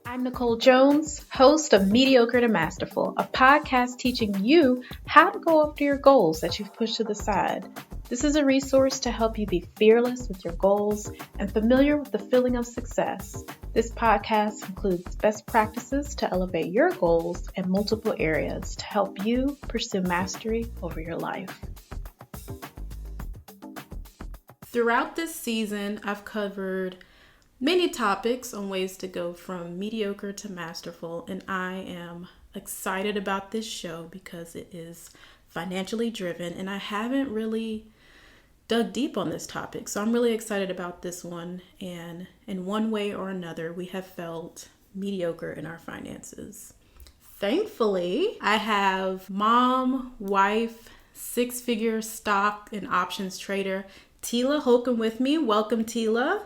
I'm Nicole Jones, host of Mediocre to Masterful, a podcast teaching you how to go after your goals that you've pushed to the side. This is a resource to help you be fearless with your goals and familiar with the feeling of success. This podcast includes best practices to elevate your goals in multiple areas to help you pursue mastery over your life. Throughout this season, I've covered many topics on ways to go from mediocre to masterful, and I am excited about this show because it is financially driven, and I haven't really dug deep on this topic, so I'm really excited about this one. And in one way or another, we have felt mediocre in our finances. Thankfully, I have mom, wife, six-figure stock and options trader Tela Holcomb with me. Welcome, Tela.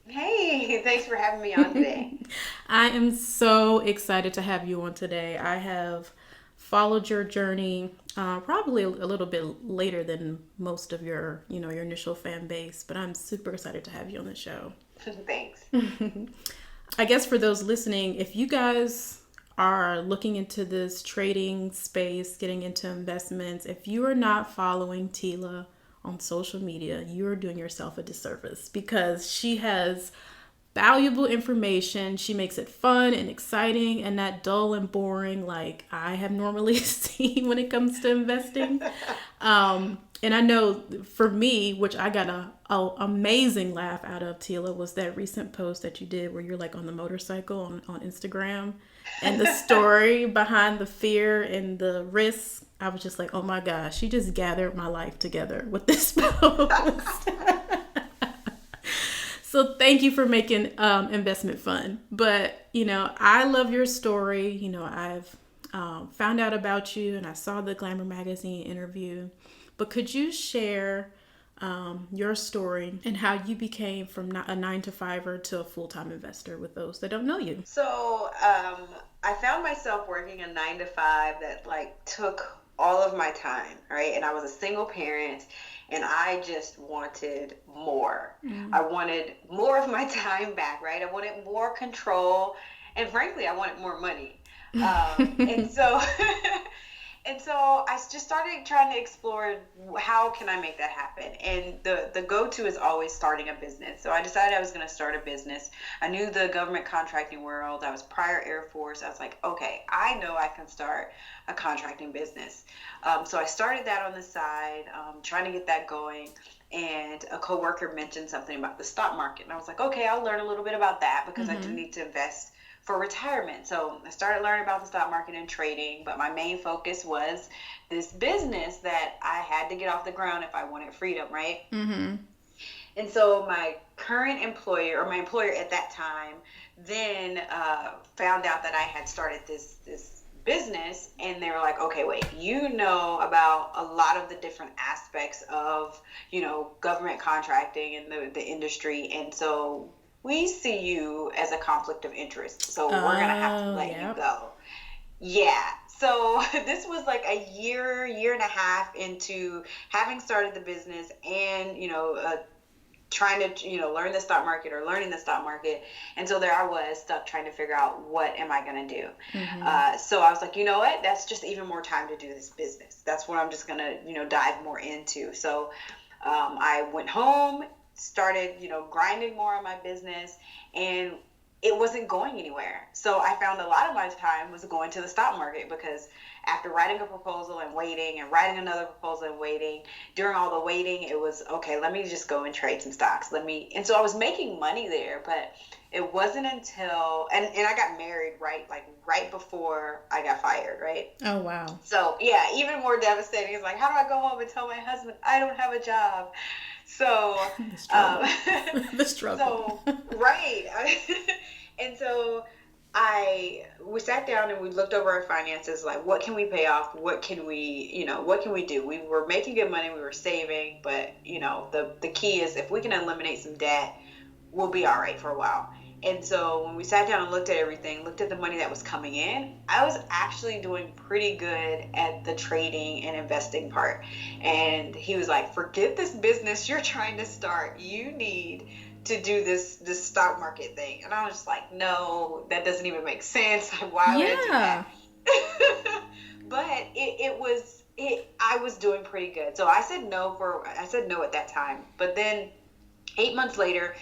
Hey, thanks for having me on today. I am so excited to have you on today. I have followed your journey probably a little bit later than most of your initial fan base, but I'm super excited to have you on the show. Thanks. I guess for those listening, if you guys are looking into this trading space, getting into investments, if you are not following Tela on social media, you're doing yourself a disservice because she has valuable information. She makes it fun and exciting and not dull and boring like I have normally seen when it comes to investing. And I know for me, which I got a amazing laugh out of, Tela, was that recent post that you did where you're like on the motorcycle on Instagram, and the story behind the fear and the risk. I was just like, oh my gosh, she just gathered my life together with this post. So thank you for making investment fun. But, I love your story. I've found out about you and I saw the Glamour magazine interview. But could you share your story and how you became from a 9-to-5er to a full-time investor with those that don't know you? So I found myself working a 9-to-5 that took all of my time, right? And I was a single parent and I just wanted more. I wanted more of my time back, right? I wanted more control. And frankly, I wanted more money. And so I just started trying to explore how can I make that happen. And the go-to is always starting a business. So I decided I was going to start a business. I knew the government contracting world. I was prior Air Force. I was like, okay, I know I can start a contracting business. So I started that on the side, trying to get that going. And a coworker mentioned something about the stock market. And I was like, okay, I'll learn a little bit about that because I do need to invest for retirement. So I started learning about the stock market and trading, but my main focus was this business that I had to get off the ground if I wanted freedom, right? Mm-hmm. And so my current employer, or my employer at that time, then found out that I had started this business, and they were like, okay, wait, you know about a lot of the different aspects of, government contracting and the industry, and so we see you as a conflict of interest, so we're going to have to let you go. Yeah. So this was like a year and a half into having started the business and, trying to, learning the stock market. And so there I was stuck trying to figure out what am I going to do. Mm-hmm. So I was like, you know what, that's just even more time to do this business. That's what I'm just going to, dive more into. So I went home, started, grinding more on my business, and it wasn't going anywhere. So I found a lot of my time was going to the stock market because after writing a proposal and waiting and writing another proposal and waiting, during all the waiting, it was, okay, let me just go and trade some stocks. And so I was making money there, but it wasn't until, and I got married right before I got fired, right? Oh, wow. So yeah, even more devastating. It's like, how do I go home and tell my husband I don't have a job? So the struggle. So right. And so we sat down and we looked over our finances, like what can we pay off? What can we do? We were making good money, we were saving, but the key is if we can eliminate some debt, we'll be all right for a while. And so when we sat down and looked at everything, looked at the money that was coming in, I was actually doing pretty good at the trading and investing part. And he was like, forget this business you're trying to start. You need to do this stock market thing. And I was just like, no, that doesn't even make sense. Why would I do that? But I was doing pretty good. So I said no at that time. But then 8 months later,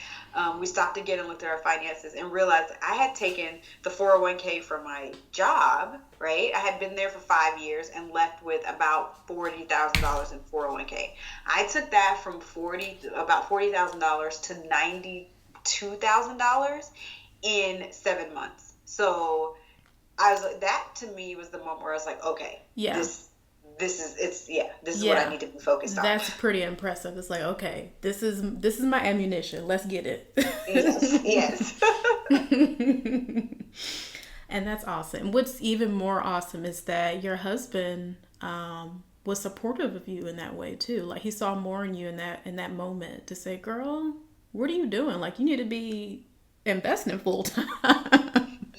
we stopped again and looked at our finances and realized I had taken the 401k from my job, right? I had been there for 5 years and left with about $40,000 in 401k. I took that from about $40,000 to $92,000 in 7 months. So that to me was the moment where I was like, okay, this is what I need to be focused on. That's pretty impressive. It's like, okay, this is my ammunition. Let's get it. Yes. And that's awesome. What's even more awesome is that your husband was supportive of you in that way too. Like he saw more in you in that moment to say, girl, what are you doing? Like you need to be investing full time.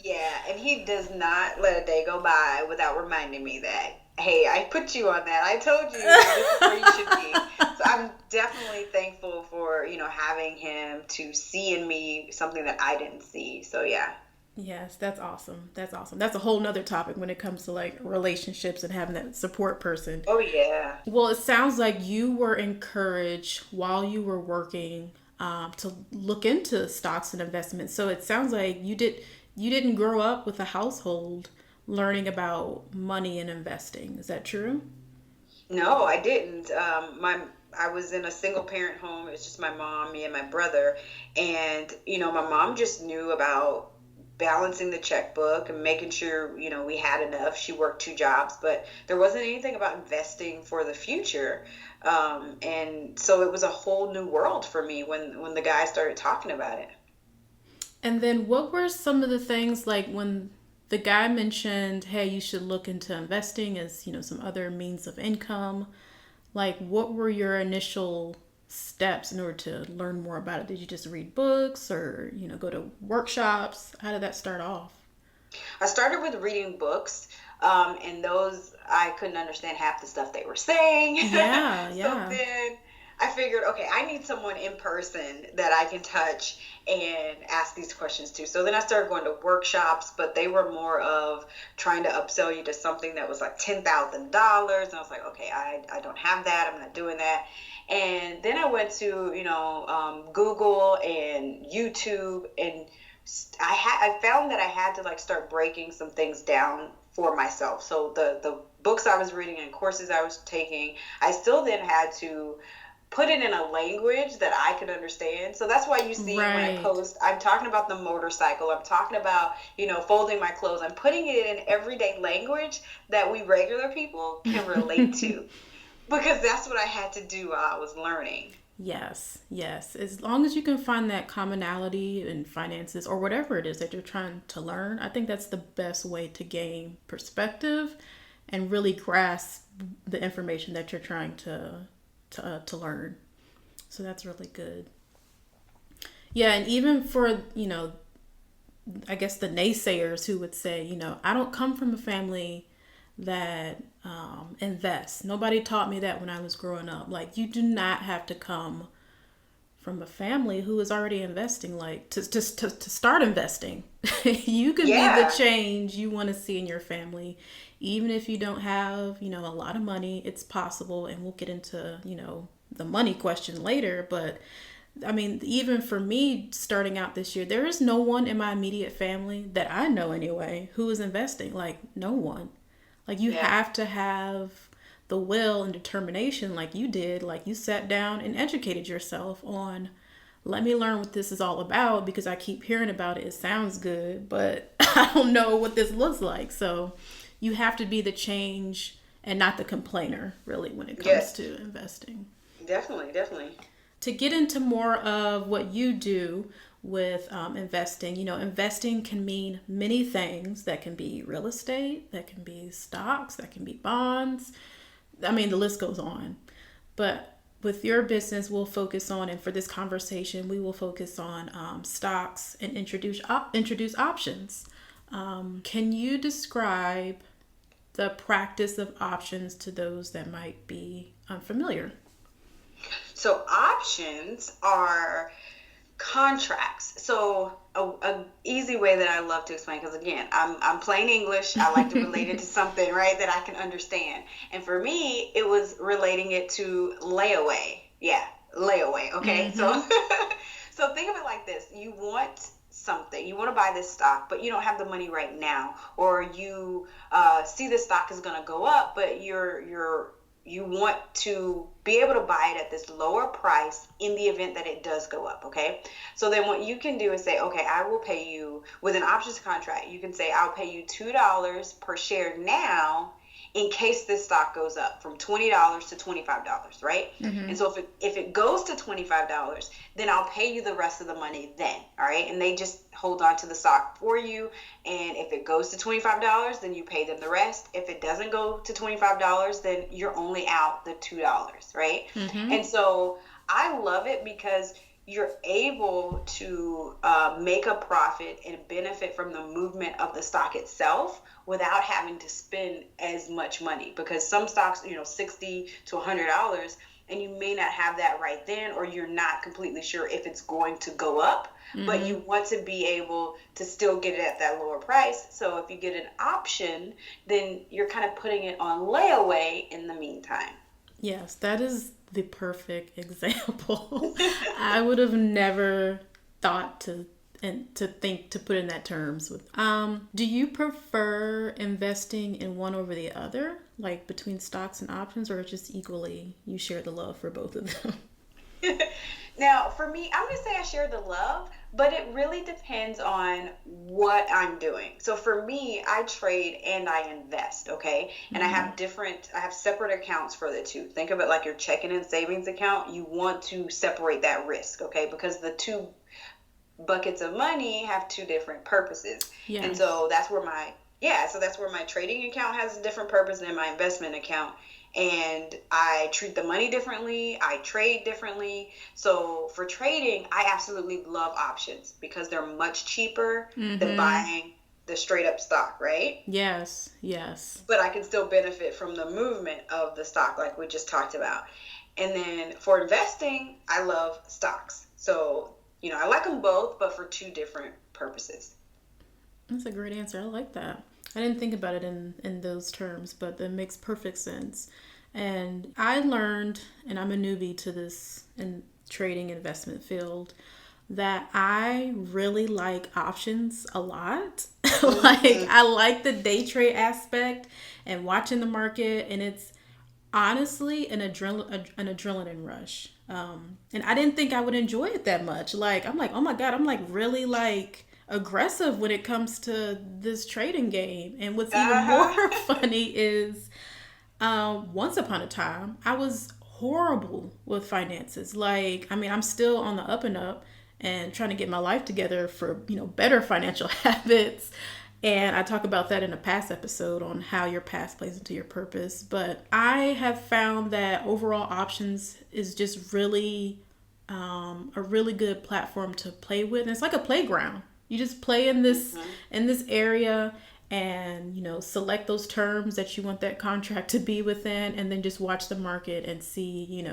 Yeah, and he does not let a day go by without reminding me that, hey, I put you on that. I told you this is where you should be. So I'm definitely thankful for, having him to see in me something that I didn't see. So yeah. Yes, that's awesome. That's awesome. That's a whole nother topic when it comes to like relationships and having that support person. Oh yeah. Well, it sounds like you were encouraged while you were working to look into stocks and investments. So it sounds like you didn't grow up with a household learning about money and investing. Is that true? No, I didn't. I was in a single parent home. It was just my mom, me, and my brother. And, my mom just knew about balancing the checkbook and making sure, we had enough. She worked 2 jobs, but there wasn't anything about investing for the future. And so it was a whole new world for me when the guy started talking about it. And then what were some of the things like when the guy mentioned, hey, you should look into investing as, some other means of income. Like, what were your initial steps in order to learn more about it? Did you just read books or, go to workshops? How did that start off? I started with reading books, and those, I couldn't understand half the stuff they were saying. Yeah. So then I figured, okay, I need someone in person that I can touch and ask these questions to. So then I started going to workshops, but they were more of trying to upsell you to something that was like $10,000. And I was like, okay, I don't have that. I'm not doing that. And then I went to, Google and YouTube, and I found that I had to like start breaking some things down for myself. So the books I was reading and courses I was taking, I still then had to put it in a language that I could understand. So that's why you see when I post, I'm talking about the motorcycle. I'm talking about, folding my clothes. I'm putting it in everyday language that we regular people can relate to. Because that's what I had to do while I was learning. Yes. As long as you can find that commonality in finances or whatever it is that you're trying to learn, I think that's the best way to gain perspective and really grasp the information that you're trying to learn. So that's really good. Yeah, and even for, I guess the naysayers who would say, I don't come from a family that invests. Nobody taught me that when I was growing up. Like, you do not have to come from a family who is already investing, like to start investing. You can be the change you want to see in your family. Even if you don't have, a lot of money, it's possible. And we'll get into, the money question later. But I mean, even for me starting out this year, there is no one in my immediate family that I know anyway who is investing. Like, no one. Like, you have to have the will and determination like you did. Like, you sat down and educated yourself on, let me learn what this is all about, because I keep hearing about it. It sounds good, but I don't know what this looks like. So you have to be the change and not the complainer, really, when it comes to investing. Definitely. To get into more of what you do with investing, investing can mean many things. That can be real estate, that can be stocks, that can be bonds. I mean, the list goes on. But with your business, we'll focus on, and for this conversation, we will focus on stocks and introduce options. Can you describe the practice of options to those that might be unfamiliar? So options are Contracts. So a easy way that I love to explain, because again, I'm plain English. I like to relate it to something, right, that I can understand. And for me, it was relating it to layaway. Yeah, layaway. Okay. So so think of it like this. You want something. You want to buy this stock, but you don't have the money right now, or you see the stock is going to go up, but you want to be able to buy it at this lower price in the event that it does go up, okay? So then what you can do is say, okay, I will pay you with an options contract. You can say, I'll pay you $2 per share now in case this stock goes up from $20 to $25, right? And so if it goes to $25, then I'll pay you the rest of the money then, all right? And they just hold on to the stock for you. And if it goes to $25, then you pay them the rest. If it doesn't go to $25, then you're only out the $2, right? And so I love it because you're able to make a profit and benefit from the movement of the stock itself without having to spend as much money, because some stocks, $60 to $100, and you may not have that right then, or you're not completely sure if it's going to go up, but you want to be able to still get it at that lower price. So if you get an option, then you're kind of putting it on layaway in the meantime. Yes, that is the perfect example. I would have never thought to put in that terms. Do you prefer investing in one over the other, like between stocks and options, or just equally you share the love for both of them? Now, for me, I'm going to say I share the love, but it really depends on what I'm doing. So for me, I trade and I invest, okay? And I have separate accounts for the two. Think of it like your checking and savings account. You want to separate that risk, okay? Because the two buckets of money have two different purposes. Yes. And so that's where my trading account has a different purpose than my investment account. And I treat the money differently. I trade differently. So for trading, I absolutely love options because they're much cheaper than buying the straight up stock, right? Yes. But I can still benefit from the movement of the stock like we just talked about. And then for investing, I love stocks. So, I like them both, but for two different purposes. That's a great answer. I like that. I didn't think about it in those terms, but that makes perfect sense. And I learned, and I'm a newbie to this in trading investment field, that I really like options a lot. I like the day trade aspect and watching the market, and it's honestly an adrenaline rush. And I didn't think I would enjoy it that much. I'm like, oh my God, I'm like really aggressive when it comes to this trading game. And what's even more funny is once upon a time I was horrible with finances. I'm still on the up and up and trying to get my life together for better financial habits, and I talk about that in a past episode on how your past plays into your purpose. But I have found that overall options is just really a really good platform to play with, and it's like a playground. You just play in this area and, select those terms that you want that contract to be within, and then just watch the market and see,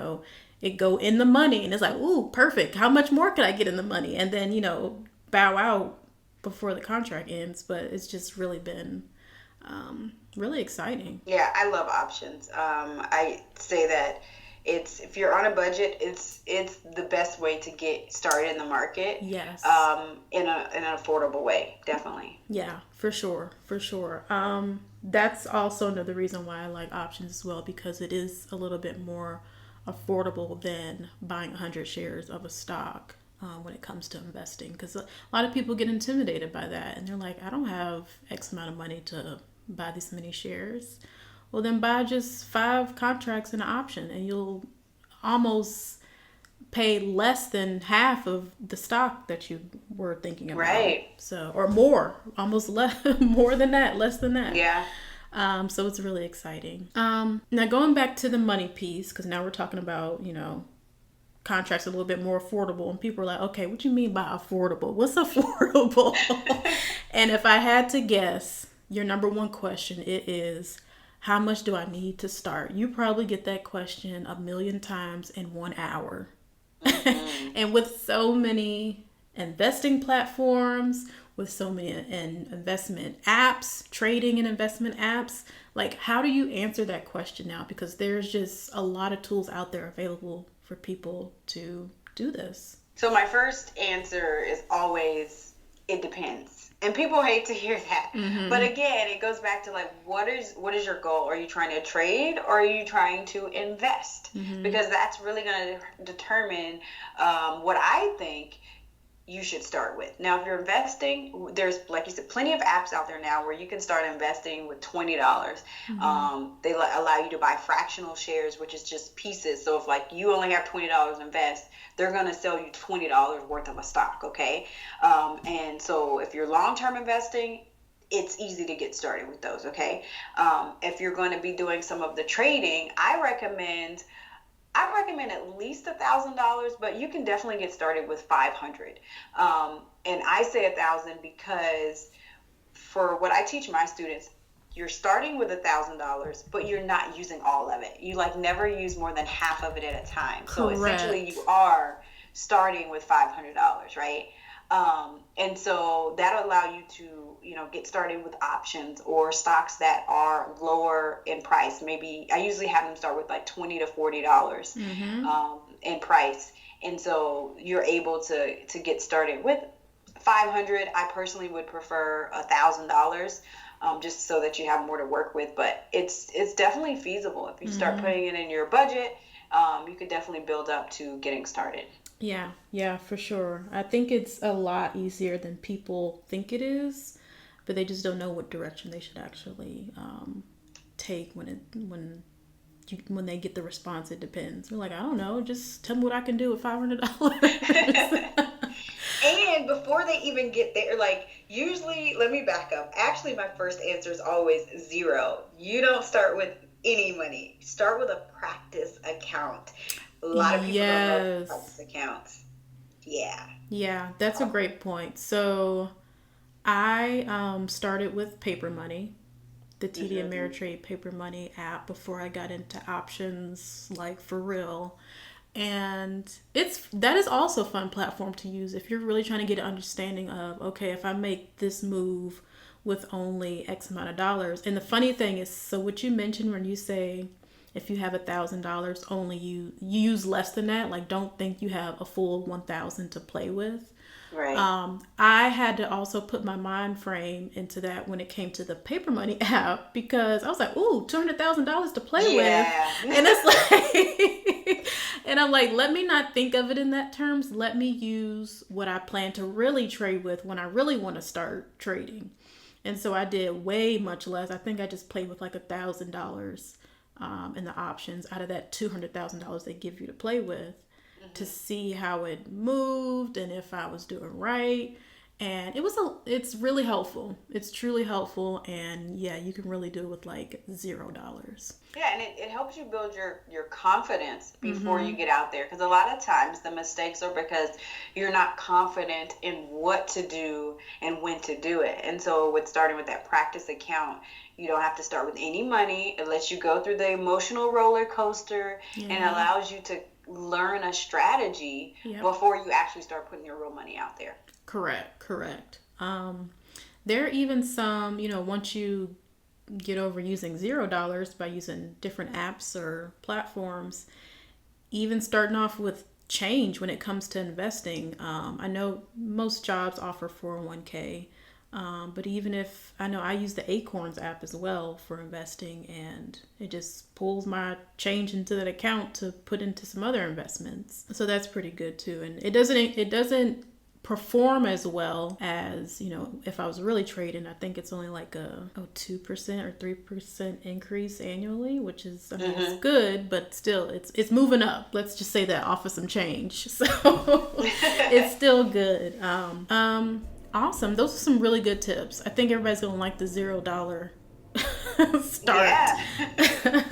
it go in the money. And it's like, ooh, perfect. How much more could I get in the money? And then, bow out before the contract ends. But it's just really been really exciting. Yeah, I love options. I say that if you're on a budget, it's the best way to get started in the market. Yes. In an affordable way, definitely. Yeah, for sure. That's also another reason why I like options as well, because it is a little bit more affordable than buying 100 shares of a stock when it comes to investing. Because a lot of people get intimidated by that, and they're like, I don't have X amount of money to buy this many shares. Well, then buy just 5 contracts in an option, and you'll almost pay less than half of the stock that you were thinking about. Right. So, or more, almost less than that. Yeah. So it's really exciting. Now going back to the money piece, because now we're talking about, contracts a little bit more affordable, and people are like, okay, what do you mean by affordable? What's affordable? And if I had to guess, your number one question, it is, how much do I need to start? You probably get that question 1 million times in 1 hour. And with so many investing platforms, with so many investment apps, trading and investment apps, like how do you answer that question now? Because there's just a lot of tools out there available for people to do this. So my first answer is always, it depends. And people hate to hear that. Mm-hmm. But again, it goes back to like, what is your goal? Are you trying to trade or are you trying to invest? Mm-hmm. Because that's really going to determine what I think you should start with. Now, if you're investing, there's, like you said, plenty of apps out there now where you can start investing with $20. Mm-hmm. They allow you to buy fractional shares, which is just pieces. So if like you only have $20 to invest, they're going to sell you $20 worth of a stock, okay? And so if you're long-term investing, it's easy to get started with those, okay? If you're going to be doing some of the trading, I recommend at least $1,000, but you can definitely get started with 500. And I say 1,000 because for what I teach my students, you're starting with $1,000, but you're not using all of it. You like never use more than half of it at a time. Correct. So essentially you are starting with $500, right? And so that'll allow you to, get started with options or stocks that are lower in price. Maybe I usually have them start with like $20 to $40 mm-hmm. In price. And so you're able to get started with 500. I personally would prefer $1,000. Just so that you have more to work with, but it's definitely feasible. If you start mm-hmm. putting it in your budget, you could definitely build up to getting started. Yeah, for sure. I think it's a lot easier than people think it is, but they just don't know what direction they should actually take when they get the response. It depends. They're like, I don't know, just tell me what I can do with $500. And before they even get there, like usually, let me back up. Actually, my first answer is always zero. You don't start with any money. Start with a practice account. A lot of people don't know practice accounts. Yeah, that's a great point. So I started with paper money, the TD mm-hmm. Ameritrade paper money app before I got into options, like for real. And that is also a fun platform to use if you're really trying to get an understanding of, okay, if I make this move with only X amount of dollars. And the funny thing is, so what you mentioned when you say if you have $1,000, only you use less than that, like don't think you have a full 1,000 to play with. Right. I had to also put my mind frame into that when it came to the paper money app, because I was like, ooh, $200,000 to play with. And it's like, and I'm like, let me not think of it in that terms. Let me use what I plan to really trade with when I really want to start trading. And so I did way much less. I think I just played with like $1,000 in the options out of that $200,000 they give you to play with, to see how it moved and if I was doing right. And it's really helpful. It's truly helpful. And yeah, you can really do it with like $0. Yeah, and it helps you build your confidence before mm-hmm. you get out there. Because a lot of times the mistakes are because you're not confident in what to do and when to do it. And so with starting with that practice account, you don't have to start with any money. It lets you go through the emotional roller coaster and allows you to learn a strategy before you actually start putting your real money out there. Correct. There are even some, once you get over using $0 by using different apps or platforms, even starting off with change when it comes to investing. I know most jobs offer 401k, but even if I use the Acorns app as well for investing, and it just pulls my change into that account to put into some other investments. So that's pretty good too. And it doesn't perform as well as, if I was really trading. I think it's only like a 2% or 3% increase annually, which is, it's good, but still it's moving up. Let's just say that off of some change. So it's still good. Awesome. Those are some really good tips. I think everybody's going to like the $0 start. Yeah.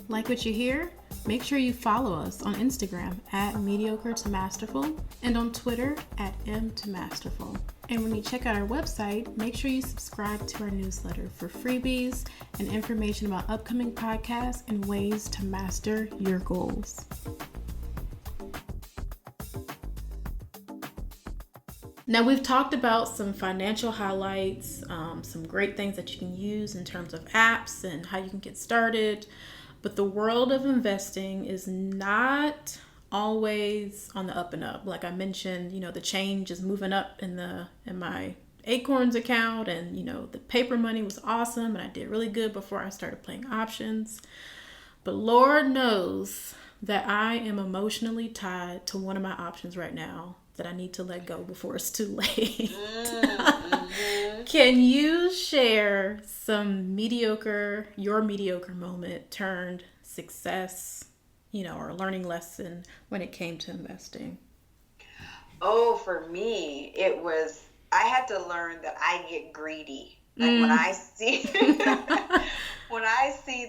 Like what you hear? make sure you follow us on Instagram at Mediocre to Masterful and on Twitter at M to Masterful. And when you check out our website, make sure you subscribe to our newsletter for freebies and information about upcoming podcasts and ways to master your goals. Now, we've talked about some financial highlights, some great things that you can use in terms of apps and how you can get started. But the world of investing is not always on the up and up. Like I mentioned, the change is moving up in my Acorns account, and the paper money was awesome and I did really good before I started playing options. But Lord knows that I am emotionally tied to one of my options right now that I need to let go before it's too late. Mm-hmm. Can you share some your mediocre moment turned success, or learning lesson when it came to investing? Oh, for me, I had to learn that I get greedy. Like when I see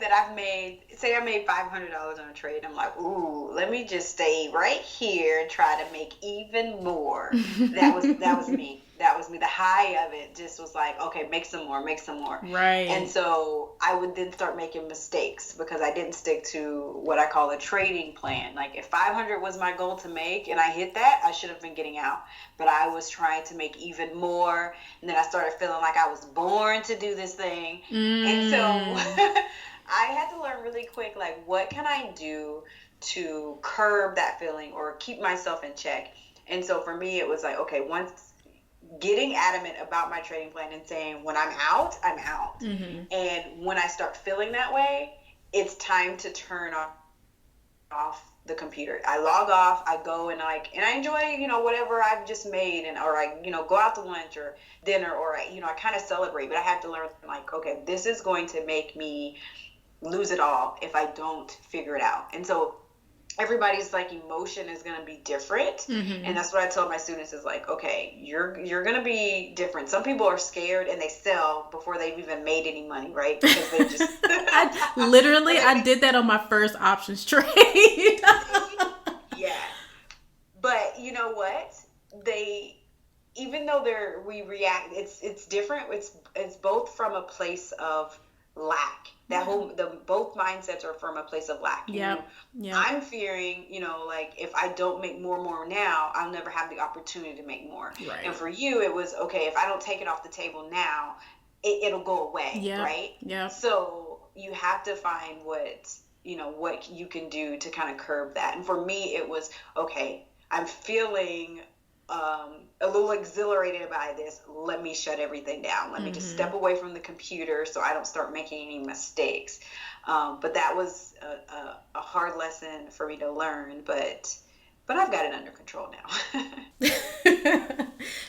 that I made $500 on a trade, I'm like, ooh, let me just stay right here and try to make even more. That was me. That was me. The high of it just was like, okay, make some more. Right. And so I would then start making mistakes because I didn't stick to what I call a trading plan. Like if 500 was my goal to make and I hit that, I should have been getting out. But I was trying to make even more. And then I started feeling like I was born to do this thing. And so I had to learn really quick, like, what can I do to curb that feeling or keep myself in check? And so for me, it was like, okay, once getting adamant about my trading plan and saying, when I'm out, I'm out. Mm-hmm. And when I start feeling that way, it's time to turn off the computer. I log off, I go and I enjoy, whatever I've just made, or I, go out to lunch or dinner, or I kind of celebrate, but I have to learn, like, okay, this is going to make me lose it all if I don't figure it out. And so everybody's like emotion is going to be different. Mm-hmm. And that's what I told my students is like, okay, you're going to be different. Some people are scared and they sell before they've even made any money, right? Because they just I did that on my first options trade. Yeah. But you know what? Even though we react, it's different. It's both from a place of lack. Both mindsets are from a place of lack. Yeah. I'm fearing, like if I don't make more now, I'll never have the opportunity to make more. Right. And for you, it was okay. If I don't take it off the table now, it'll go away. Yeah. Right. Yeah. So you have to find what you can do to kind of curb that. And for me, it was okay. I'm feeling a little exhilarated by this. Let me shut everything down. Let me just step away from the computer so I don't start making any mistakes. But that was a hard lesson for me to learn, but I've got it under control now.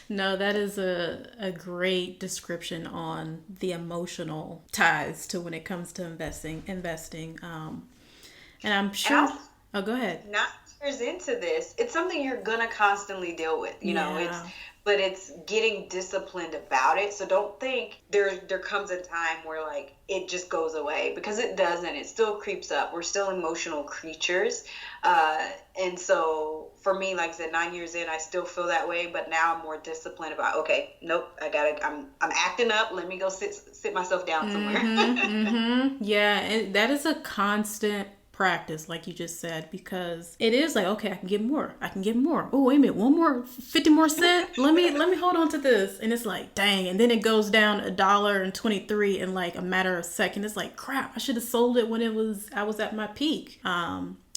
No, that is a great description on the emotional ties to when it comes to investing. And I'm sure. Go ahead. Not years into this, it's something you're gonna constantly deal with. But it's getting disciplined about it. So don't think there comes a time where like it just goes away, because it doesn't. It still creeps up. We're still emotional creatures. And so for me, like I said, 9 years in, I still feel that way, but now I'm more disciplined about, okay, nope, I'm acting up. Let me go sit myself down somewhere. Yeah. And that is a constant practice, like you just said, because it is like, okay, I can get more. Oh, wait a minute, one more 50 more cents. Let me hold on to this. And it's like, dang. And then it goes down $1.23 in like a matter of seconds. It's like, crap, I should have sold it when I was at my peak.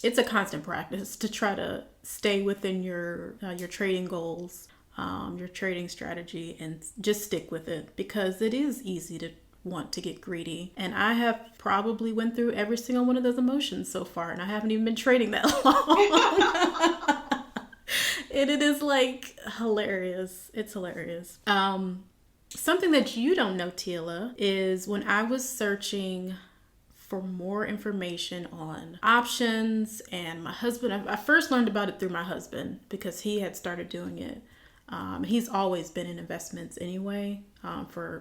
It's a constant practice to try to stay within your trading goals, your trading strategy, and just stick with it, because it is easy to want to get greedy. And I have probably went through every single one of those emotions so far, and I haven't even been trading that long. And it is like hilarious. It's hilarious. Something that you don't know, Tela, is when I was searching for more information on options, and my husband, I first learned about it through my husband because he had started doing it. He's always been in investments anyway,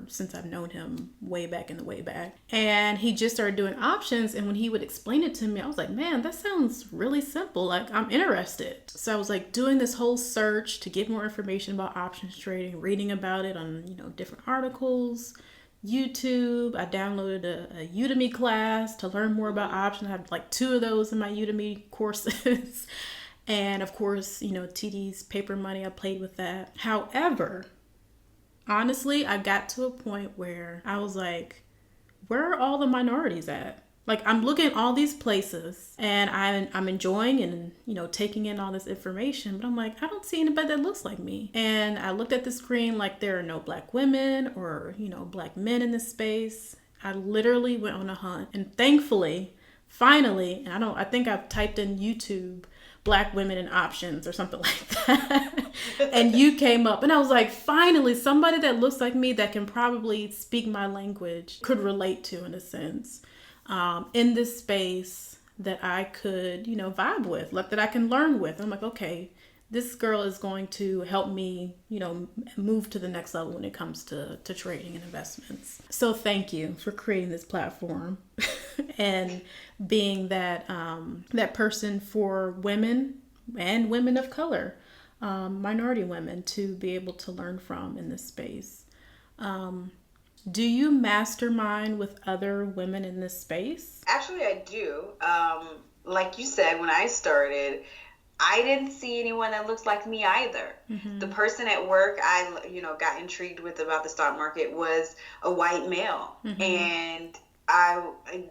since I've known him way back in the way back. And he just started doing options. And when he would explain it to me, I was like, man, that sounds really simple. Like, I'm interested. So I was like doing this whole search to get more information about options trading, reading about it on, different articles, YouTube. I downloaded a Udemy class to learn more about options. I have like 2 of those in my Udemy courses. And of course, TD's paper money, I played with that. However, honestly, I got to a point where I was like, where are all the minorities at? Like, I'm looking at all these places and I'm enjoying and, taking in all this information, but I'm like, I don't see anybody that looks like me. And I looked at the screen like there are no black women or, black men in this space. I literally went on a hunt, and thankfully, finally, I think I've typed in YouTube black women and options or something like that. And you came up and I was like, finally, somebody that looks like me that can probably speak my language, could relate to in a sense, in this space that I could, vibe with, that I can learn with. I'm like, okay, this girl is going to help me, move to the next level when it comes to trading and investments. So thank you for creating this platform and being that person for women and women of color, minority women, to be able to learn from in this space. Do you mastermind with other women in this space? Actually, I do. Like you said, when I started, I didn't see anyone that looks like me either. Mm-hmm. The person at work I, got intrigued with about the stock market was a white male. Mm-hmm. And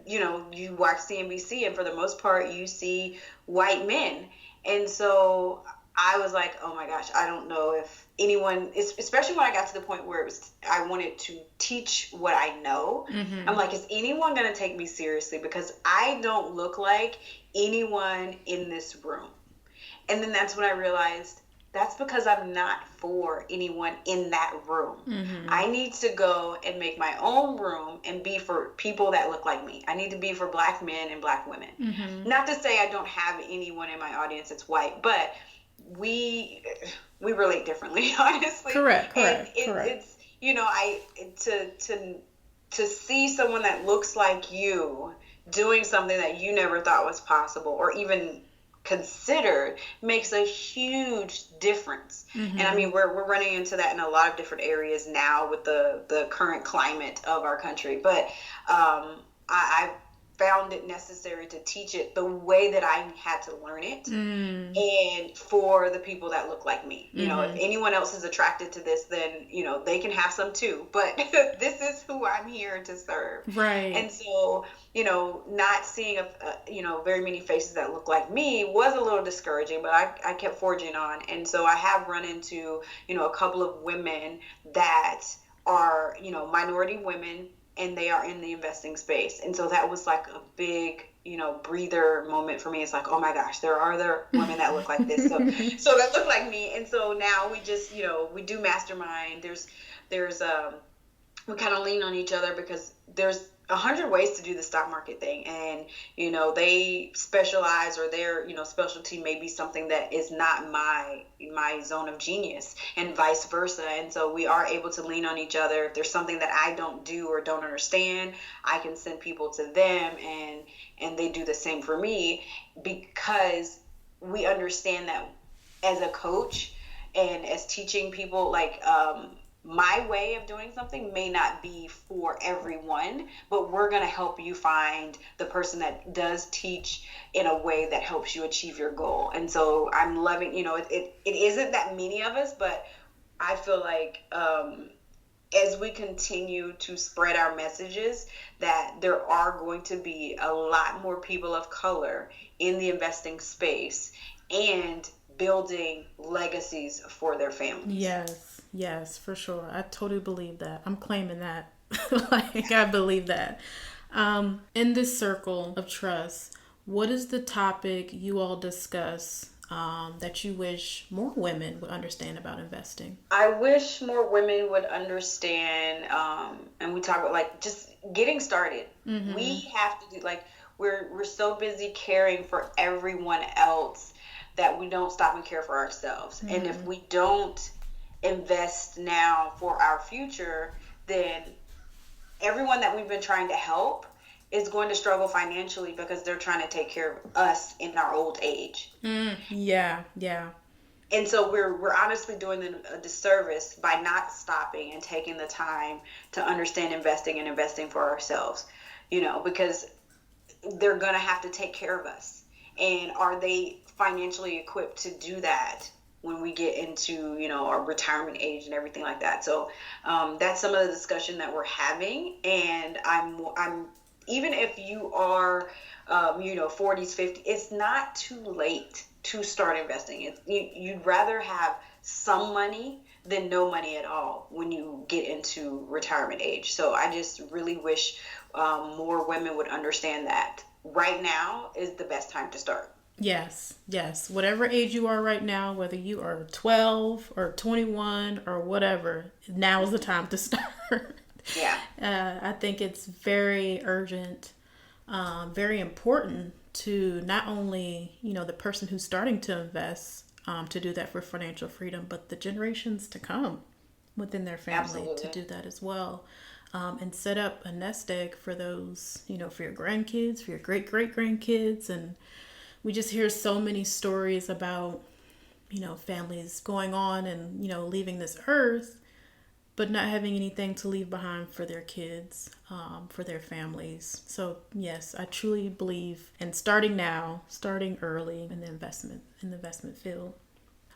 you watch CNBC and for the most part you see white men. And so I was like, oh my gosh, I don't know if anyone, especially when I got to the point where I wanted to teach what I know. Mm-hmm. I'm like, is anyone going to take me seriously? Because I don't look like anyone in this room. And then that's when I realized that's because I'm not for anyone in that room. Mm-hmm. I need to go and make my own room and be for people that look like me. I need to be for black men and black women. Mm-hmm. Not to say I don't have anyone in my audience that's white, but we relate differently, honestly. Correct. It's to see someone that looks like you doing something that you never thought was possible or even considered makes a huge difference. Mm-hmm. And I mean, we're running into that in a lot of different areas now with the current climate of our country. But I found it necessary to teach it the way that I had to learn it, and for the people that look like me. If anyone else is attracted to this, then they can have some too, but this is who I'm here to serve. Right. And so not seeing very many faces that look like me was a little discouraging, but I kept forging on. And so I have run into a couple of women that are minority women, and they are in the investing space. And so that was like a big, breather moment for me. It's like, oh my gosh, there are other women that look like this. So that look like me. And so now we just, we do mastermind. There's we kind of lean on each other because there's 100 ways to do the stock market thing. And, they specialize, or their, specialty may be something that is not my zone of genius, and vice versa. And so we are able to lean on each other. If there's something that I don't do or don't understand, I can send people to them and they do the same for me, because we understand that as a coach and as teaching people, like, my way of doing something may not be for everyone, but we're going to help you find the person that does teach in a way that helps you achieve your goal. And so I'm loving, it isn't that many of us, but I feel like as we continue to spread our messages, that there are going to be a lot more people of color in the investing space and building legacies for their families. Yes, for sure. I totally believe that. I'm claiming that. I believe that. In this circle of trust, what is the topic you all discuss that you wish more women would understand about investing? I wish more women would understand, and we talk about just getting started. Mm-hmm. We have to do we're so busy caring for everyone else that we don't stop and care for ourselves. Mm-hmm. And if we don't invest now for our future, then everyone that we've been trying to help is going to struggle financially because they're trying to take care of us in our old age. Yeah. And so we're honestly doing them a disservice by not stopping and taking the time to understand investing and investing for ourselves, because they're going to have to take care of us. And are they financially equipped to do that when we get into, our retirement age and everything like that? So that's some of the discussion that we're having. And I'm even if you are, 40s, 50s, it's not too late to start investing. You'd rather have some money than no money at all when you get into retirement age. So I just really wish more women would understand that right now is the best time to start. Yes. Whatever age you are right now, whether you are 12 or 21 or whatever, now is the time to start. Yeah. I think it's very urgent, very important to not only, the person who's starting to invest to do that for financial freedom, but the generations to come within their family. Absolutely. To do that as well. And set up a nest egg for those, for your grandkids, for your great-great-grandkids. And we just hear so many stories about, families going on and, leaving this earth, but not having anything to leave behind for their kids, for their families. So yes, I truly believe in starting now, starting early in the investment field.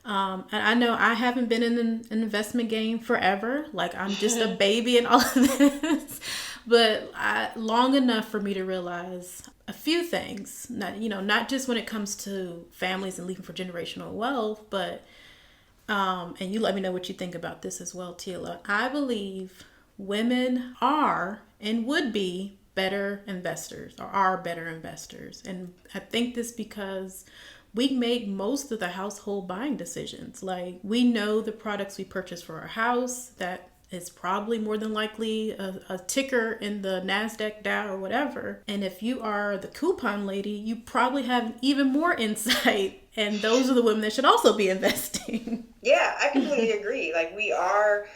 And I know I haven't been in an investment game forever. Like I'm just a baby in all of this, but long enough for me to realize a few things. Not just when it comes to families and leaving for generational wealth, but and you let me know what you think about this as well, Tela. I believe women are and would be better investors, or are better investors. And I think this because we make most of the household buying decisions. Like we know the products we purchase for our house, that is probably more than likely a ticker in the NASDAQ Dow or whatever. And if you are the coupon lady, you probably have even more insight. And those are the women that should also be investing. Yeah, I completely agree. Like we are,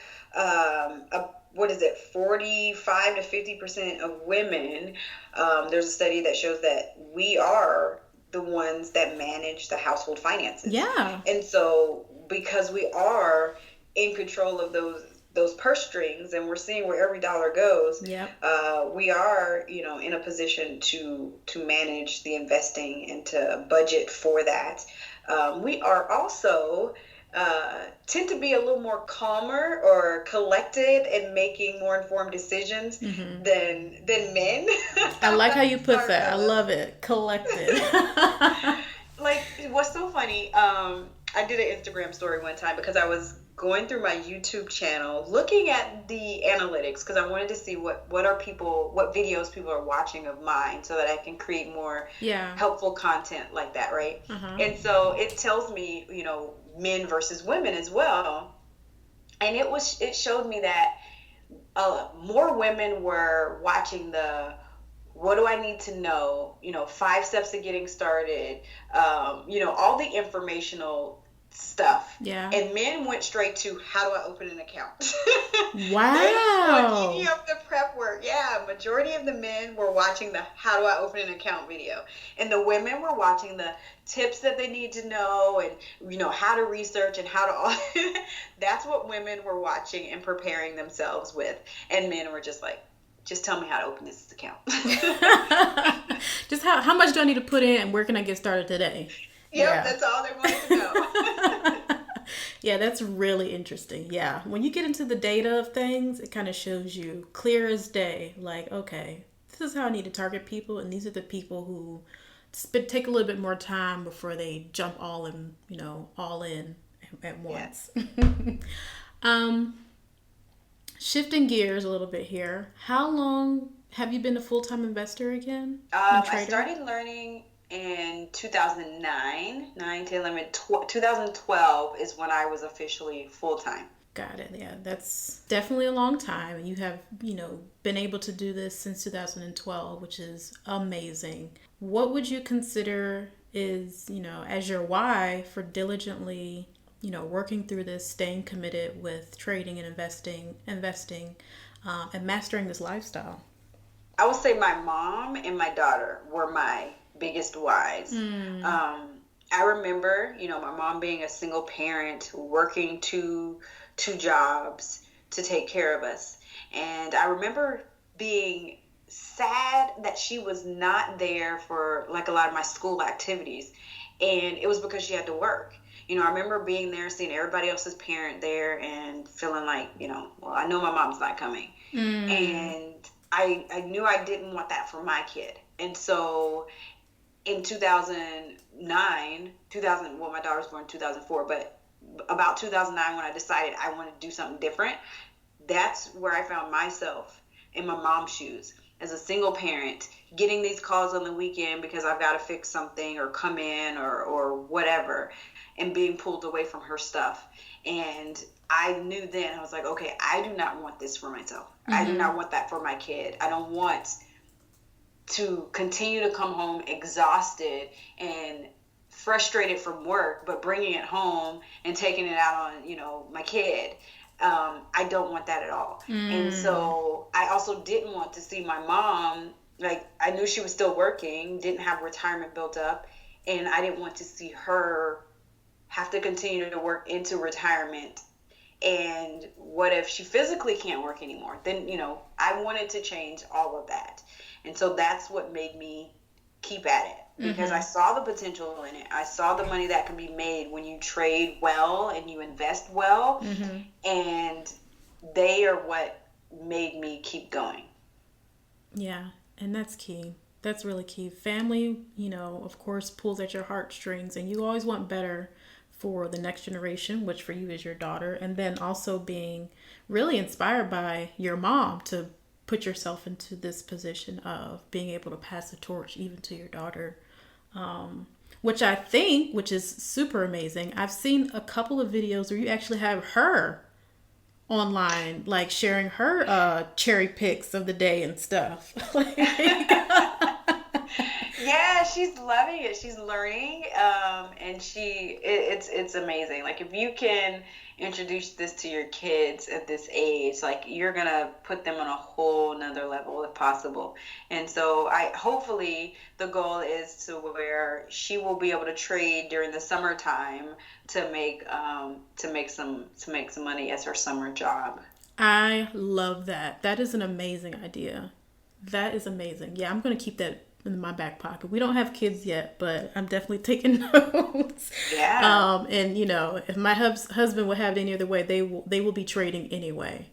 45 to 50% of women. There's a study that shows that we are the ones that manage the household finances. Yeah. And so because we are in control of those purse strings and we're seeing where every dollar goes, we are, in a position to manage the investing and to budget for that. We are also tend to be a little more calmer or collected and making more informed decisions than men. I like how you put that. I love it. Collected. Like, what's so funny, I did an Instagram story one time because I was going through my YouTube channel, looking at the analytics because I wanted to see what videos people are watching of mine so that I can create more helpful content like that, right? And so it tells me, men versus women as well. And it showed me that more women were watching what do I need to know, 5 steps to getting started, all the informational stuff. Yeah. And men went straight to how do I open an account? Wow. Keeping up the prep work. Yeah. Majority of the men were watching the how do I open an account video. And the women were watching the tips that they need to know and, how to research and how to, that's what women were watching and preparing themselves with. And men were just like, just tell me how to open this account. Just how much do I need to put in and where can I get started today? Yep, that's all they wanted to know. Yeah, that's really interesting. Yeah, when you get into the data of things, it kind of shows you clear as day. Like, okay, this is how I need to target people, and these are the people who take a little bit more time before they jump all in at once. Yeah. Shifting gears a little bit here. How long have you been a full-time investor again? I started learning in 2009, 2012 is when I was officially full-time. Got it. Yeah, that's definitely a long time. And you have, been able to do this since 2012, which is amazing. What would you consider is, as your why for diligently working through this, staying committed with trading and investing, and mastering this lifestyle? I will say my mom and my daughter were my biggest whys. I remember, my mom being a single parent, working two jobs to take care of us. And I remember being sad that she was not there for like a lot of my school activities. And it was because she had to work. I remember being there, seeing everybody else's parent there and feeling like, well, I know my mom's not coming. And I knew I didn't want that for my kid. And so in 2009, well, my daughter was born in 2004, but about 2009 when I decided I wanted to do something different, that's where I found myself in my mom's shoes as a single parent, getting these calls on the weekend because I've got to fix something or come in or whatever, and being pulled away from her stuff. And I knew then, I was like, okay, I do not want this for myself. I do not want that for my kid. I don't want to continue to come home exhausted and frustrated from work, but bringing it home and taking it out on, my kid. I don't want that at all. And so I also didn't want to see my mom, like I knew she was still working, didn't have retirement built up, and I didn't want to see her have to continue to work into retirement. And what if she physically can't work anymore? Then, I wanted to change all of that. And so that's what made me keep at it, because I saw the potential in it. I saw the money that can be made when you trade well and you invest well. And they are what made me keep going. Yeah, and that's key. That's really key. Family, of course, pulls at your heartstrings, and you always want better for the next generation, which for you is your daughter, and then also being really inspired by your mom to put yourself into this position of being able to pass the torch even to your daughter, which is super amazing. I've seen a couple of videos where you actually have her online, like sharing her cherry picks of the day and stuff. Yeah, she's loving it. She's learning, and it's amazing. Like, if you can introduce this to your kids at this age, like, you're gonna put them on a whole nother level if possible. And so hopefully the goal is to where she will be able to trade during the summertime to make some money as her summer job. I love that. That is an amazing idea. That is amazing. Yeah, I'm gonna keep that in my back pocket. We don't have kids yet, but I'm definitely taking notes. Yeah. And if my husband would have it any other way, they will be trading anyway.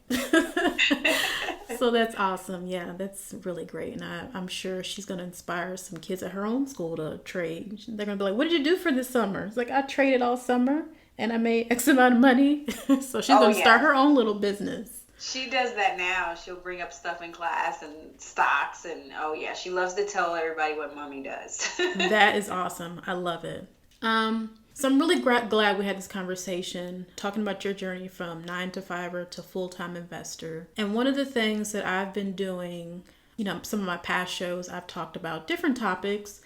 So that's awesome. Yeah, that's really great. And I'm sure she's going to inspire some kids at her own school to trade. They're going to be like, what did you do for this summer? It's like, I traded all summer and I made X amount of money. So she's going to start her own little business. She does that now. She'll bring up stuff in class and stocks, and she loves to tell everybody what mommy does. That is awesome. I love it. So I'm really glad we had this conversation talking about your journey from 9-to-5er to full-time investor. And one of the things that I've been doing, some of my past shows, I've talked about different topics.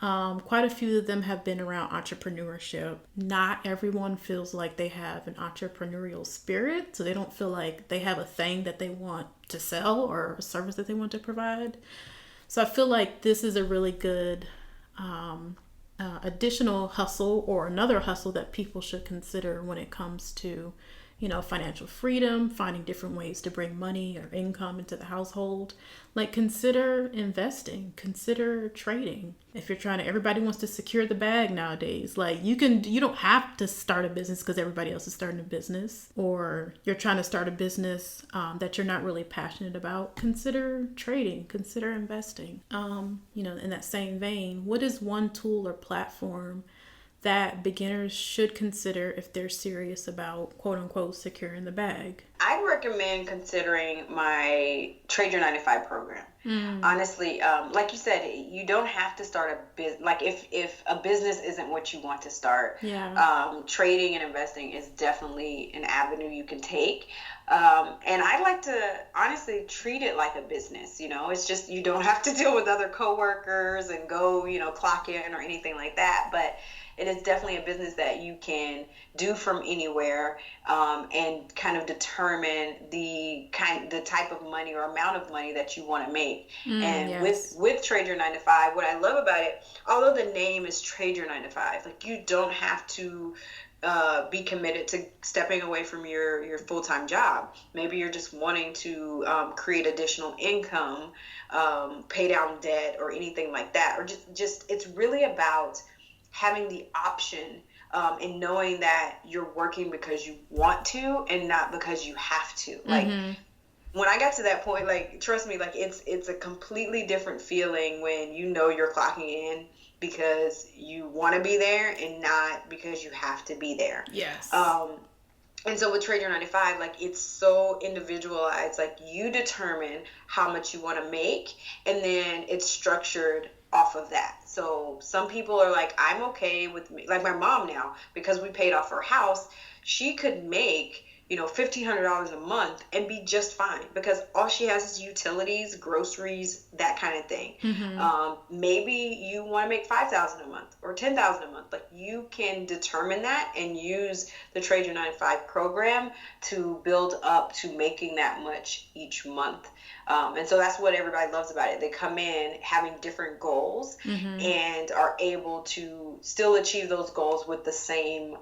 Quite a few of them have been around entrepreneurship. Not everyone feels like they have an entrepreneurial spirit, so they don't feel like they have a thing that they want to sell or a service that they want to provide. So I feel like this is a really good additional hustle, or another hustle that people should consider when it comes to financial freedom, finding different ways to bring money or income into the household. Like, consider investing, consider trading. If you're everybody wants to secure the bag nowadays. Like, you don't have to start a business because everybody else is starting a business, or you're trying to start a business that you're not really passionate about. Consider trading, consider investing. In that same vein, what is one tool or platform that beginners should consider if they're serious about, quote unquote, securing the bag? I'd recommend considering my Trade Your 9-to-5 program. Honestly, like you said, you don't have to start a business. Like, if a business isn't what you want to start, trading and investing is definitely an avenue you can take. And I like to honestly treat it like a business. It's just, you don't have to deal with other coworkers and go, clock in or anything like that. But it is definitely a business that you can do from anywhere, and kind of determine the type of money or amount of money that you want to make. And Yes. with Trade Your 9 to 5, what I love about it, although the name is Trade Your 9 to 5, like you don't have to be committed to stepping away from your full-time job. Maybe you're just wanting to create additional income, pay down debt, or anything like that, or just it's really about having the option, and knowing that you're working because you want to and not because you have to. Like when I got to that point, like trust me, like it's a completely different feeling when you know you're clocking in because you want to be there and not because you have to be there. Yes. And so with Trade Your 9 to 5, like it's so individualized. Like you determine how much you want to make, and then it's structured off of that. So some people are like, I'm okay with me. Like my mom now, because we paid off her house, she could make, $1,500 a month and be just fine because all she has is utilities, groceries, that kind of thing. Maybe you want to make $5,000 a month or $10,000 a month. Like you can determine that and use the Trade Your 9 to 5 program to build up to making that much each month. And so that's what everybody loves about it. They come in having different goals and are able to still achieve those goals with the same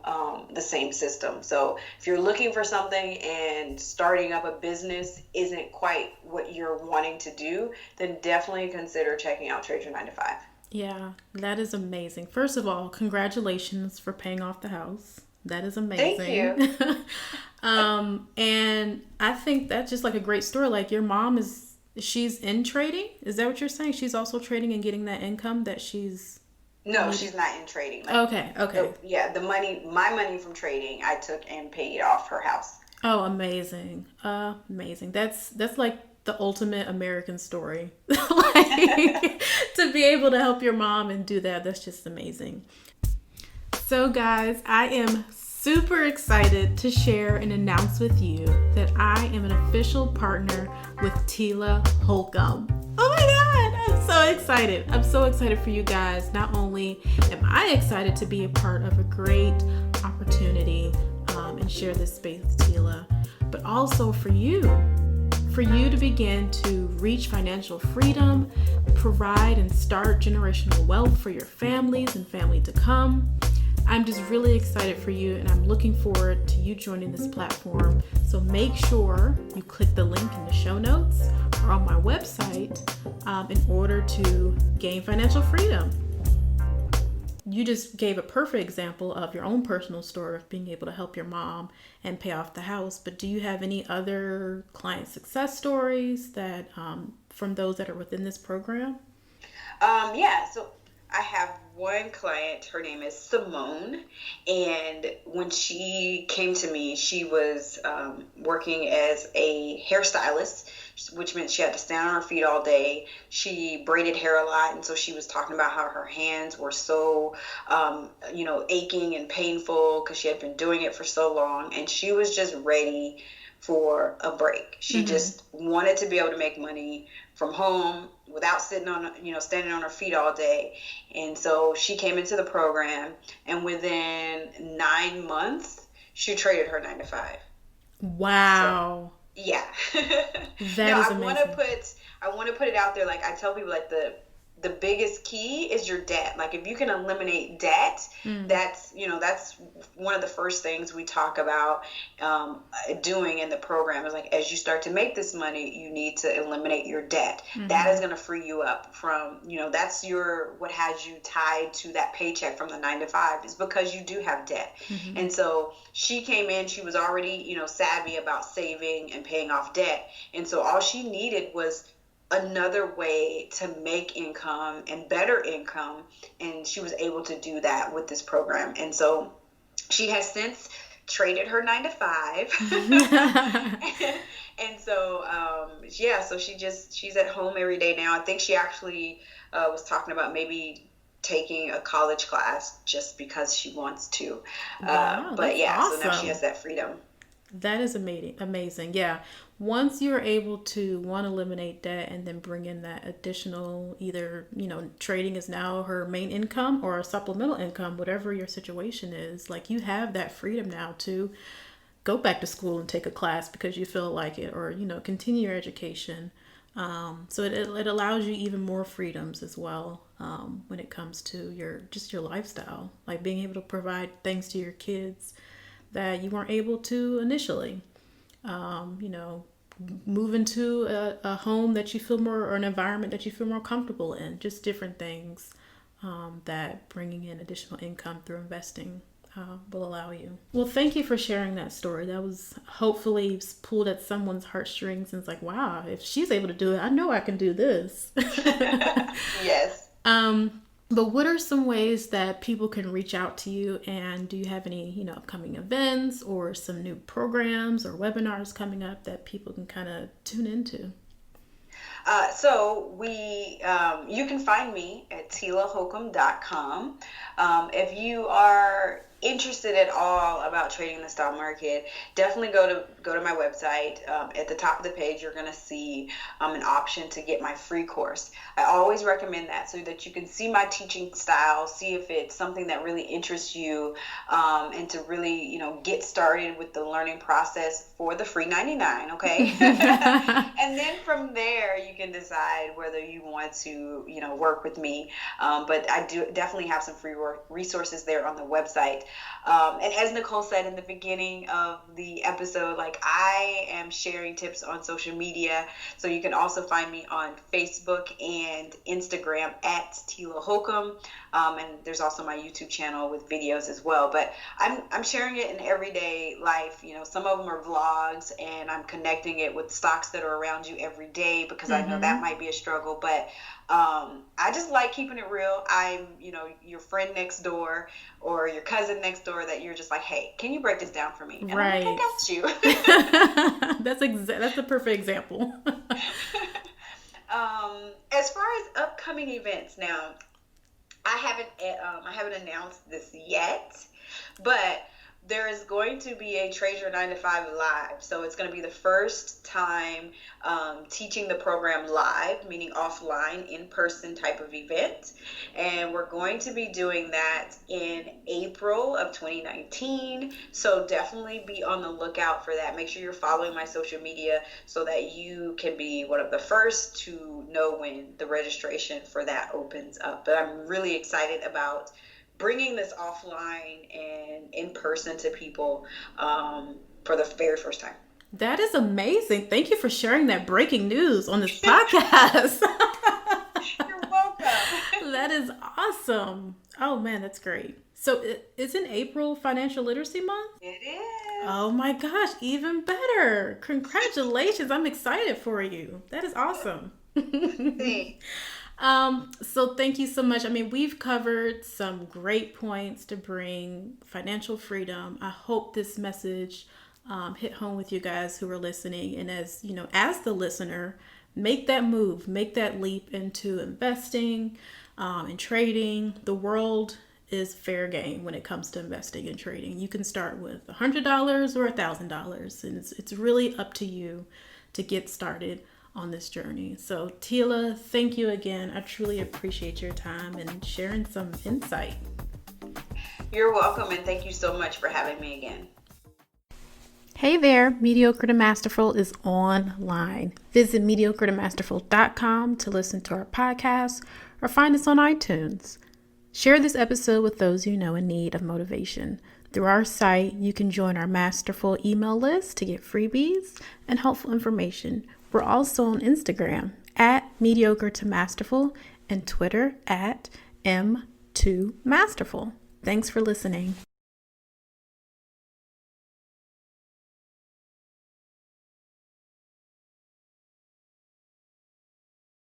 system. So if you're looking for something and starting up a business isn't quite what you're wanting to do, then definitely consider checking out Trade Your 9 to 5. Yeah, that is amazing. First of all, congratulations for paying off the house. That is amazing. Thank you. And I think that's just like a great story. Like your mom she's in trading. Is that what you're saying? She's also trading and getting that income that she's. No, she's not in trading. Like, okay. My money from trading, I took and paid off her house. Oh, amazing. Amazing. That's like the ultimate American story. Like to be able to help your mom and do that's just amazing. So guys, I am super excited to share and announce with you that I am an official partner with Tela Holcomb. Oh my God, I'm so excited. I'm so excited for you guys. Not only am I excited to be a part of a great opportunity and share this space with Tela, but also for you to begin to reach financial freedom, provide and start generational wealth for your families and family to come. I'm just really excited for you, and I'm looking forward to you joining this platform. So make sure you click the link in the show notes or on my website in order to gain financial freedom. You just gave a perfect example of your own personal story of being able to help your mom and pay off the house. But do you have any other client success stories that from those that are within this program? So I have one client, her name is Simone, and when she came to me, she was working as a hairstylist, which meant she had to stand on her feet all day. She braided hair a lot, and so she was talking about how her hands were so, aching and painful because she had been doing it for so long, and she was just ready for a break. She just wanted to be able to make money from home without standing on her feet all day. And so she came into the program, and within 9 months, she traded her 9 to 5. Wow. So, yeah. That is amazing. I want to put it out there. Like I tell people, like the biggest key is your debt. Like if you can eliminate debt, that's one of the first things we talk about doing in the program is like, as you start to make this money, you need to eliminate your debt. That is going to free you up from, that's what has you tied to that paycheck from the 9 to 5 is because you do have debt. And so she came in, she was already, savvy about saving and paying off debt. And so all she needed was another way to make income and better income, and she was able to do that with this program. And so she has since traded her 9 to 5 and so so she's at home every day now. I think she actually was talking about maybe taking a college class just because she wants to. Wow, but yeah, awesome. So now she has that freedom. That is amazing. Yeah. Once you're able to one, eliminate debt and then bring in that additional, either, trading is now her main income or a supplemental income, whatever your situation is, like you have that freedom now to go back to school and take a class because you feel like it, or, continue your education. So it allows you even more freedoms as well, when it comes to your lifestyle, like being able to provide things to your kids that you weren't able to initially. Move into a home that you feel more, or an environment that you feel more comfortable in, just different things that bringing in additional income through investing will allow you. Well, thank you for sharing that story. That was hopefully pulled at someone's heartstrings and it's like, wow, if she's able to do it, I know I can do this. Yes. But what are some ways that people can reach out to you? And do you have any, upcoming events or some new programs or webinars coming up that people can kind of tune into? You can find me at telaholcomb.com. If you are interested at all about trading the stock market, definitely go to my website. At the top of the page, you're going to see an option to get my free course. I always recommend that so that you can see my teaching style, see if it's something that really interests you, and to really, get started with the learning process for the free 99, okay? And then from there, you can decide whether you want to, work with me. But I do definitely have some free resources there on the website. And as Nicole said in the beginning of the episode, like, I am sharing tips on social media. So you can also find me on Facebook and Instagram at Tela Holcomb. And there's also my YouTube channel with videos as well. But I'm sharing it in everyday life. Some of them are vlogs, and I'm connecting it with stocks that are around you every day, because I know that might be a struggle. But I just like keeping it real. I'm, your friend next door or your cousin next door that you're just like, hey, can you break this down for me? And right. I'm like, I got you. That's the perfect example. As far as upcoming events, now, I haven't announced this yet, but there is going to be a Trade Your 9 to 5 live. So it's going to be the first time teaching the program live, meaning offline, in-person type of event. And we're going to be doing that in April of 2019. So definitely be on the lookout for that. Make sure you're following my social media so that you can be one of the first to know when the registration for that opens up. But I'm really excited about bringing this offline and in person to people for the very first time. That is amazing. Thank you for sharing that breaking news on this podcast. You're welcome. That is awesome. Oh man, that's great. So isn't April Financial Literacy Month? It is. Oh my gosh, even better. Congratulations. I'm excited for you. That is awesome. Thanks. So thank you so much. I mean, we've covered some great points to bring financial freedom. I hope this message hit home with you guys who are listening. And as the listener, make that move, make that leap into investing and trading. The world is fair game when it comes to investing and trading. You can start with $100 or $1,000, and it's really up to you to get started on this journey. So Tela, thank you again. I truly appreciate your time and sharing some insight. You're welcome, and thank you so much for having me again. Hey there, Mediocre to Masterful is online. Visit mediocre-to-masterful.com to listen to our podcast or find us on iTunes. Share this episode with those you know in need of motivation. Through our site, you can join our Masterful email list to get freebies and helpful information. We're also on Instagram at Mediocre to Masterful and Twitter at M2Masterful. Thanks for listening.